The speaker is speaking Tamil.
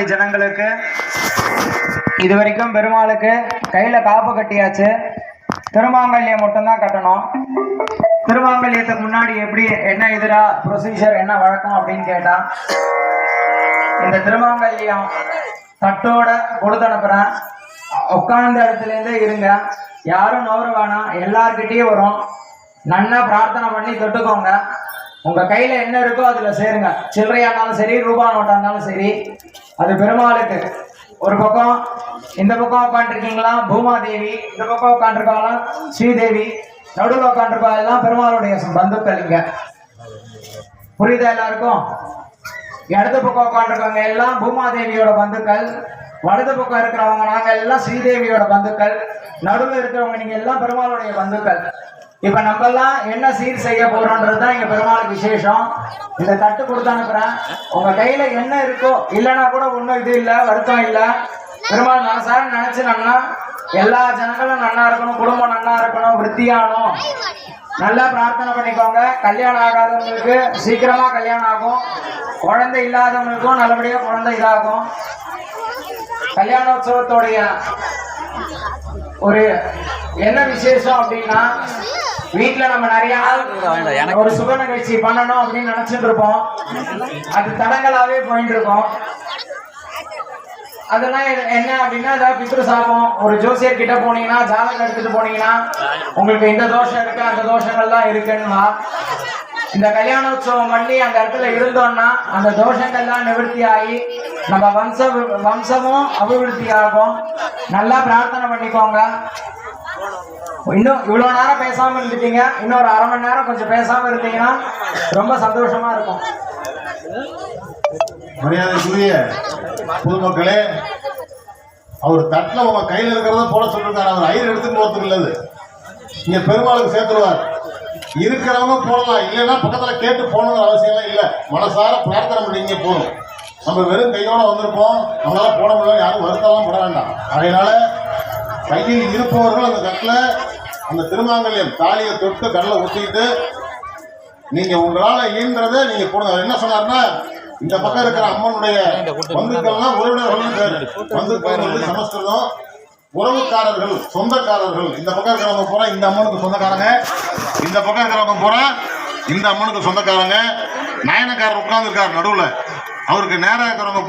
கோடி ஜனங்களுக்கு இது வரைக்கும் பெருமாளுக்கு கையில காப்பு கட்டியாச்சு. திருமாங்கல்யம் மட்டும்தான் கட்டணும். திருமாங்கல்யத்துக்கு முன்னாடி எப்படி என்ன எதிரா ப்ரொசீஜர் என்ன வழக்கம் அப்படின்னு கேட்டா, இந்த திருமாங்கல்யம் தட்டோட கொடுத்து அனுப்புறேன். உட்கார்ந்த இடத்துல இருந்தே இருங்க, யாரும் நவர வேணாம், எல்லார்கிட்டயும் வரும். நன்னா பிரார்த்தனை பண்ணி தொட்டுக்கோங்க. உங்க கையில என்ன இருக்கோ அதுல சேருங்க. சில்லறையா இருந்தாலும் சரி, ரூபா நோட்டா இருந்தாலும் சரி, அது பெருமாளுக்கு. ஒரு பக்கம் இந்த பக்கம் உட்காந்துருக்கீங்களா பூமாதேவி, இந்த பக்கம் உட்காந்துருக்காங்களா ஸ்ரீதேவி, நடுவில் உட்காந்துருக்கா எல்லாம் பெருமாளுடைய பந்துக்கள். இங்க புரியுதா எல்லாருக்கும்? இடது பக்கம் உட்காந்துருக்கவங்க எல்லாம் பூமாதேவியோட பந்துக்கள், வலது பக்கம் இருக்கிறவங்க நாங்க எல்லாம் ஸ்ரீதேவியோட பந்துக்கள், நடுவில் இருக்கிறவங்க நீங்க எல்லாம் பெருமாளுடைய பந்துக்கள். இப்ப நம்ம எல்லாம் என்ன சீர் செய்ய போறோம்ன்றதுதான் இங்க பெருமாளுக்கு விசேஷம். இந்த தட்டு கொடுத்து அனுப்புறேன். உங்க கையில என்ன இருக்கோ, இல்லைன்னா கூட ஒன்றும் இது இல்லை, வருத்தம் இல்லை. பெருமாள் மனசார நினைச்சு நன்னா எல்லா ஜனங்களும் நன்னா இருக்கணும், குடும்பம் நன்னா இருக்கணும், விருத்தியாகணும், நல்லா பிரார்த்தனை பண்ணிக்கோங்க. கல்யாணம் ஆகாதவங்களுக்கு சீக்கிரமா கல்யாணம் ஆகும், குழந்தை இல்லாதவங்களுக்கும் நல்லபடியா குழந்தை இதாகும். கல்யாணோற்சவத்தோடைய ஒரு என்ன விசேஷம் அப்படின்னா, வீட்டுல நம்ம நிறைய ஒரு சுப நிகழ்ச்சி பண்ணணும் அப்படின்னு நினைச்சிட்டு இருப்போம். அது தடங்களாவே போயிட்டு இருக்கோம். அதெல்லாம் என்ன அப்படின்னா, ஏதாவது பித்ரு சாபம், ஒரு ஜோசியர் கிட்ட போனீங்கன்னா, ஜாதகம் எடுத்துட்டு போனீங்கன்னா, உங்களுக்கு இந்த தோஷம் இருக்கு அந்த தோஷங்கள்லாம் இருக்குன்னா, இந்த கல்யாணோற்சவம் பண்ணி அந்த இடத்துல இருந்தோம்னா அந்த தோஷங்கள்லாம் நிவர்த்தி ஆகி நம்ம வம்சமும் அபிவிருத்தி ஆகும். நல்லா பிரார்த்தனை பண்ணிக்கோங்க. இன்னும் இவ்வளவு நேரம் பேசாம இருந்துட்டீங்க, இன்னொரு அரை மணி நேரம் கொஞ்சம் பேசாம இருந்தீங்கன்னா ரொம்ப சந்தோஷமா இருக்கும். மரியாதைக்குரிய பொதுமக்களே, அவர் தட்டில் உங்க கையில் இருக்கிறத போட சொல்லிருக்காரு. அவர் ஐயர் எடுத்துட்டு போறதுக்கு இல்லது, இங்க பெருமாளுக்கு சேர்த்துருவார். இருக்கிறவங்க போடலாம், இல்லைன்னா பக்கத்துல கேட்டு போகணுங்கிற அவசியம் இல்லை. மனசார பிரார்த்தனை பண்ணிங்க போகணும். நம்ம வெறும் கையோட வந்திருப்போம், நம்மளால போட முடியல, யாரும் வருத்தம்லாம் பட வேண்டாம். அதனால கையில் இருப்பவர்கள் அந்த தட்டில் அந்த திருமாங்கல்யம் தாலியை தொட்டு கடலை ஊற்றிக்கிட்டு நீங்க உங்களால ஈன்றதை நீங்க போடுங்க. என்ன சொன்னார்னா, இந்த பக்கம் இருக்கிற அம்மனுடைய பந்துக்கள்லாம் உறவினர்கள் பந்துக்கள் வந்து சமஸ்கிருதம், உறவுக்காரர்கள் சொந்தக்காரர்கள். இந்த பக்கம் இருக்கிறவங்க போறா இந்த அம்மனுக்கு சொந்தக்காரங்க, இந்த பக்கம் இருக்கிறவங்க போறா இந்த அம்மனுக்கு சொந்தக்காரங்க. நாயனக்காரர் உட்கார்ந்து இருக்காரு நடுவுல, அவருக்கு நேரம் இருக்கிறவங்க